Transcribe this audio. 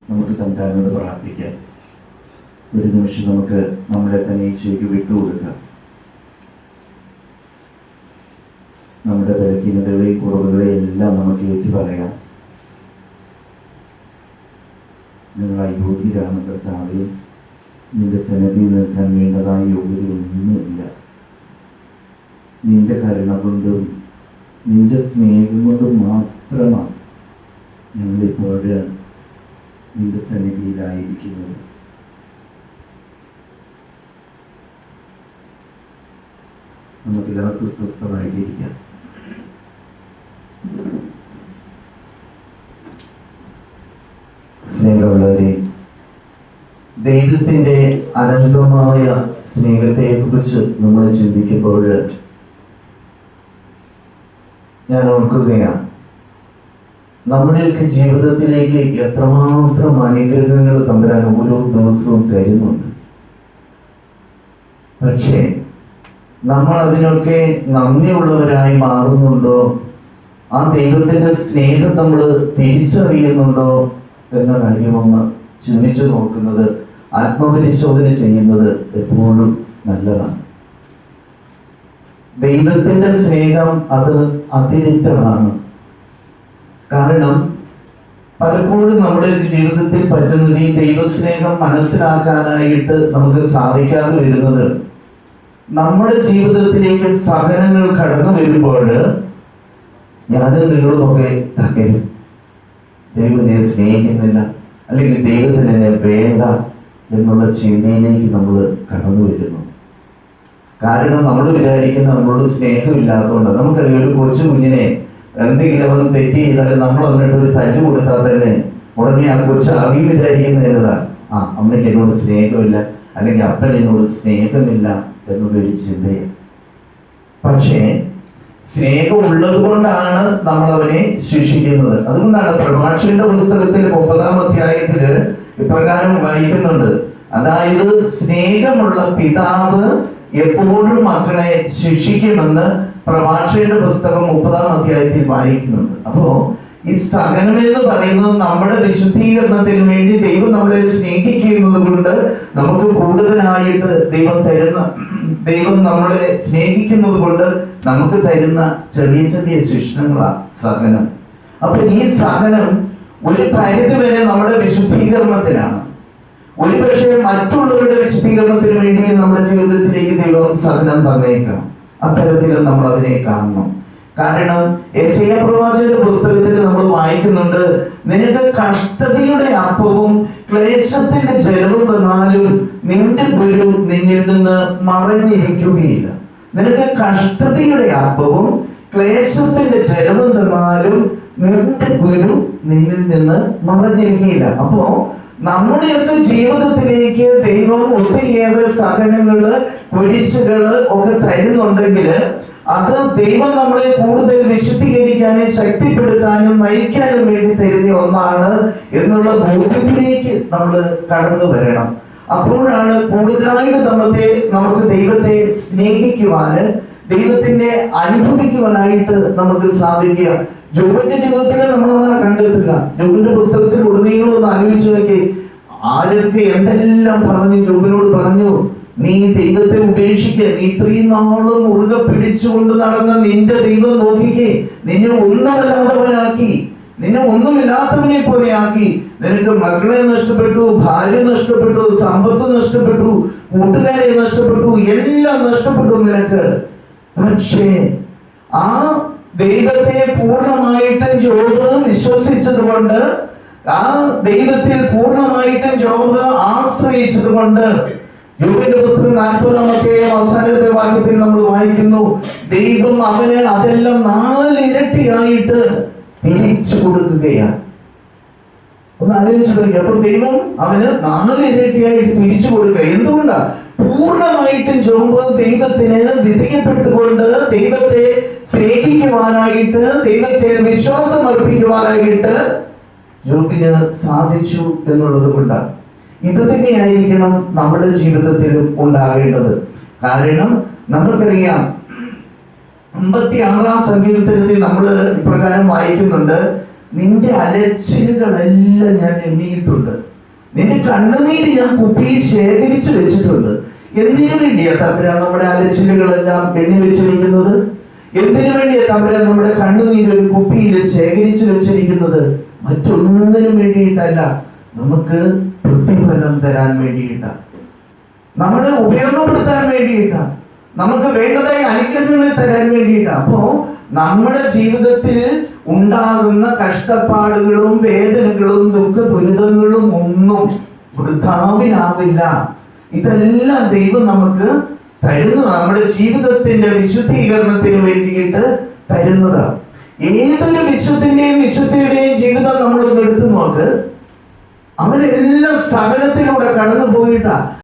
നമുക്ക് തമ്പുരാനോട് പ്രാർത്ഥിക്കാം. ഒരു നിമിഷം നമുക്ക് നമ്മളെ തന്നെ ഈശോയ്ക്ക് വിട്ടുകൊടുക്കാം. നമ്മുടെ ബലഹീനതകളെയും കുറവുകളെയും എല്ലാം നമുക്ക് ഏറ്റു പറയാം. നിങ്ങൾ അയോഗ്യരാണ് കർത്താവേ, നിന്റെ സന്നിധിയിൽ നിൽക്കാൻ വേണ്ടതായ യോഗ്യത ഒന്നുമില്ല. നിന്റെ കരുണ കൊണ്ടും നിന്റെ സ്നേഹം കൊണ്ടും മാത്രമാണ് ഞങ്ങളിപ്പോൾ നിന്റെ സന്നിധിയിലായിരിക്കുന്നത്. നമുക്കെല്ലാവർക്കും സ്വസ്ഥമായിട്ടിരിക്കാം. സ്നേഹമുള്ളവരെ, ദൈവത്തിൻ്റെ അനന്തമായ സ്നേഹത്തെക്കുറിച്ച് നമ്മൾ ചിന്തിക്കുമ്പോൾ ഞാൻ ഓർക്കുകയാണ്, നമ്മുടെയൊക്കെ ജീവിതത്തിലേക്ക് എത്രമാത്രം അനുഗ്രഹങ്ങൾ തമ്പുരാൻ ഓരോ ദിവസവും തരുന്നുണ്ട്. പക്ഷേ നമ്മൾ അതിനൊക്കെ നന്ദിയുള്ളവരായി മാറുന്നുണ്ടോ? ആ ദൈവത്തിൻ്റെ സ്നേഹം നമ്മൾ തിരിച്ചറിയുന്നുണ്ടോ എന്ന കാര്യമൊന്ന് ചിന്തിച്ചു നോക്കുന്നത്, ആത്മപരിശോധന ചെയ്യുന്നത് എപ്പോഴും നല്ലതാണ്. ദൈവത്തിൻ്റെ സ്നേഹം അത് അതിരിക്തമാണ്. കാരണം പലപ്പോഴും നമ്മുടെ ജീവിതത്തിൽ പറ്റുന്നത് ഈ ദൈവസ്നേഹം മനസ്സിലാക്കാനായിട്ട് നമുക്ക് സാധിക്കാതെ വരുന്നത്, നമ്മുടെ ജീവിതത്തിലേക്ക് സഹനങ്ങൾ കടന്നു വരുമ്പോൾ ഞാനും നിങ്ങളുമൊക്കെ തകരും. ദൈവം എന്നെ സ്നേഹിക്കുന്നില്ല, അല്ലെങ്കിൽ ദൈവത്തിന് എന്നെ വേണ്ട എന്നുള്ള ചിന്തയിലേക്ക് നമ്മൾ കടന്നു വരുന്നു. കാരണം നമ്മൾ വിചാരിക്കുന്ന നമ്മളോട് സ്നേഹമില്ലാത്തതുകൊണ്ട്. നമുക്കറിയാം, ഒരു കൊച്ചു കുഞ്ഞിനെ എന്തെങ്കിലും അവൻ തെറ്റ് ചെയ്താൽ നമ്മൾ അവനോട് ഒരു തല്ല് കൊടുത്താൽ തന്നെ ഉടനെ ആ കൊച്ചു ആദ്യം വിചാരിക്കുന്നത് എന്നതാ, അമ്മയ്ക്ക് എന്നോട് സ്നേഹമില്ല, അല്ലെങ്കിൽ അപ്പൻ എന്നോട് സ്നേഹമില്ല എന്നുള്ളൊരു ചിന്തയാണ്. പക്ഷേ സ്നേഹമുള്ളത് കൊണ്ടാണ് നമ്മൾ അവനെ ശിക്ഷിക്കുന്നത്. അതുകൊണ്ടാണ് പ്രഭാഷകന്റെ പുസ്തകത്തിൽ 30-ാം അധ്യായത്തില് ഇപ്രകാരം വായിക്കുന്നുണ്ട്. അതായത് സ്നേഹമുള്ള പിതാവ് എപ്പോഴും മക്കളെ ശിക്ഷിക്കുമെന്ന് പ്രഭാഷകന്റെ പുസ്തകം 30-ാം അധ്യായത്തിൽ വായിക്കുന്നുണ്ട്. അപ്പോ ഈ സഹനം എന്ന് പറയുന്നത് നമ്മുടെ വിശുദ്ധീകരണത്തിന് വേണ്ടി ദൈവം നമ്മളെ സ്നേഹിക്കുന്നത് കൊണ്ട് നമുക്ക് കൂടുതലായിട്ട് ദൈവം നമ്മളെ സ്നേഹിക്കുന്നത് കൊണ്ട് നമുക്ക് തരുന്ന ചെറിയ ചെറിയ ശിക്ഷണങ്ങളാണ് സഹനം. അപ്പൊ ഈ സഹനം ഒരു പരിധി വരെ നമ്മുടെ വിശുദ്ധീകരണത്തിനാണ്. ഒരുപക്ഷെ മറ്റുള്ളവരുടെ വിശുദ്ധീകരണത്തിന് വേണ്ടി നമ്മുടെ ജീവിതത്തിലേക്ക് ദൈവം സഹനം തന്നേക്കാം. അത്തരത്തിൽ നമ്മൾ അതിനെ കാണണം. കാരണം യെശയ്യാ പ്രവാചകന്റെ പുസ്തകത്തിൽ നമ്മൾ വായിക്കുന്നുണ്ട്, നിനക്ക് കഷ്ടതയുടെ അപ്പവും ക്ലേശത്തിന്റെ ജലവും തന്നാലും നിന്റെ ഗുരു നിന്നിൽ നിന്ന് മറഞ്ഞിരിക്കുകയില്ല. നിനക്ക് കഷ്ടതയുടെ അപ്പവും ക്ലേശത്തിന്റെ ജലവും തന്നാലും നിന്റെ ഗുരു നിന്നിൽ നിന്ന് മറഞ്ഞിരിക്കുകയില്ല. അപ്പോ നമ്മുടെയൊക്കെ ജീവിതത്തിലേക്ക് ദൈവം ഒത്തിരിയേറെ സഹനങ്ങള്, കുരിശുകള് ഒക്കെ തരുന്നുണ്ടെങ്കിൽ അത് ദൈവം നമ്മളെ കൂടുതൽ വിശുദ്ധീകരിക്കാനും ശക്തിപ്പെടുത്താനും നയിക്കാനും വേണ്ടി തരുന്ന ഒന്നാണ് എന്നുള്ള ബോധ്യത്തിലേക്ക് നമ്മൾ കടന്നു വരണം. അപ്പോഴാണ് കൂടുതലായിട്ട് നമുക്ക് ദൈവത്തെ സ്നേഹിക്കുവാന്, ദൈവത്തിനെ അനുഭവിക്കുവാനായിട്ട് നമുക്ക് സാധിക്കുക. ജോബിന്റെ ജീവിതത്തിൽ നമ്മളതാണ് കണ്ടെത്തുക. ജോബിന്റെ പുസ്തകത്തിൽ ഉടനീളം ഒന്ന് ആലോചിച്ച് നോക്കി, ആരൊക്കെ എന്തെല്ലാം പറഞ്ഞു ജോബിനോട് പറഞ്ഞു, നീ ദൈവത്തെ ഉപേക്ഷിക്കുക, നീ ഇത്രയും നാളും മുറുകെ പിടിച്ചുകൊണ്ട് നടന്ന നിന്റെ ദൈവം നോക്കിക്കേ, നിന്നെ ഒന്നുമല്ലാത്തവനാക്കി, നിന്നെ ഒന്നുമില്ലാത്തവനെ പോലെ ആക്കി. നിനക്ക് മക്കളെ നഷ്ടപ്പെട്ടു, ഭാര്യ നഷ്ടപ്പെട്ടു, സമ്പത്ത് നഷ്ടപ്പെട്ടു, കൂട്ടുകാരെ നഷ്ടപ്പെട്ടു, എല്ലാം നഷ്ടപ്പെട്ടു നിനക്ക്. പക്ഷേ ആ ദൈവത്തെ പൂർണ്ണമായിട്ടും ജോബ് വിശ്വസിച്ചത് കൊണ്ട്, ആ ദൈവത്തിൽ പൂർണ്ണമായിട്ടും ജോബ് ആശ്രയിച്ചത് കൊണ്ട്, യോബിന്റെ പുസ്തകം 40-ാം അധ്യായം അവസാനത്തെ വാക്യത്തിൽ നമ്മൾ വായിക്കുന്നു, ദൈവം അവന് അതെല്ലാം 4 ഇരട്ടിയായിട്ട് തിരിച്ചു കൊടുക്കുകയാണ്. ഒന്ന് ആലോചിച്ചു നോക്കി. അപ്പൊ ദൈവം അവന് 4 ഇരട്ടിയായിട്ട് തിരിച്ചു കൊടുക്കുക. എന്തുകൊണ്ടാ? പൂർണ്ണമായിട്ടും ജോബ് ദൈവത്തിന് വിധിക്കപ്പെട്ടുകൊണ്ട് ദൈവത്തെ സ്നേഹിക്കുവാനായിട്ട്, ദൈവത്തെ വിശ്വാസം അർപ്പിക്കുവാനായിട്ട് ജോബിന് സാധിച്ചു എന്നുള്ളത് കൊണ്ടാണ്. ഇത് തന്നെയായിരിക്കണം നമ്മുടെ ജീവിതത്തിലും ഉണ്ടാകേണ്ടത്. കാരണം നമുക്കറിയാം, 56-ാം സങ്കീർത്തനത്തിൽ നമ്മൾ ഇപ്രകാരം വായിക്കുന്നുണ്ട്, നിന്റെ അലച്ചിലുകളെല്ലാം ഞാൻ എണ്ണിയിട്ടുണ്ട്, നിന്റെ കണ്ണുനീര് ഞാൻ കുപ്പിയിൽ ശേഖരിച്ചു വെച്ചിട്ടുണ്ട്. എന്തിനു വേണ്ടിയാ തമ്പുരാൻ നമ്മുടെ അലച്ചിലുകളെല്ലാം എണ്ണി വെച്ചിരിക്കുന്നത്? എന്തിനു വേണ്ടിയാ തമ്പുരാൻ നമ്മുടെ കണ്ണുനീര് ഒരു കുപ്പിയിൽ ശേഖരിച്ചു വെച്ചിരിക്കുന്നത്? മറ്റൊന്നിനും വേണ്ടിയിട്ടല്ല, നമുക്ക് പ്രതിഫലം തരാൻ വേണ്ടിയിട്ടാണ്, നമ്മളെ ഉപയോഗപ്പെടുത്താൻ വേണ്ടിയിട്ടാണ്, നമുക്ക് വേണ്ടതായ അനുഗ്രഹങ്ങൾ തരാൻ വേണ്ടിയിട്ടാണ്. അപ്പോ നമ്മുടെ ജീവിതത്തിൽ ഉണ്ടാകുന്ന കഷ്ടപ്പാടുകളും വേദനകളും ദുഃഖ ദുരിതങ്ങളും ഒന്നും വൃഥാവിനാവില്ല. ഇതെല്ലാം ദൈവം നമുക്ക് തരുന്നതാണ്, നമ്മുടെ ജീവിതത്തിന്റെ വിശുദ്ധീകരണത്തിന് വേണ്ടിയിട്ട് തരുന്നതാണ്. ഏതൊരു വിശുദ്ധിന്റെയും വിശുദ്ധിയുടെയും ജീവിതം നമ്മളൊന്ന് എടുത്തു നോക്ക്. അവരെല്ലാം സകലത്തിലൂടെ കടന്നു പോയിട്ടാ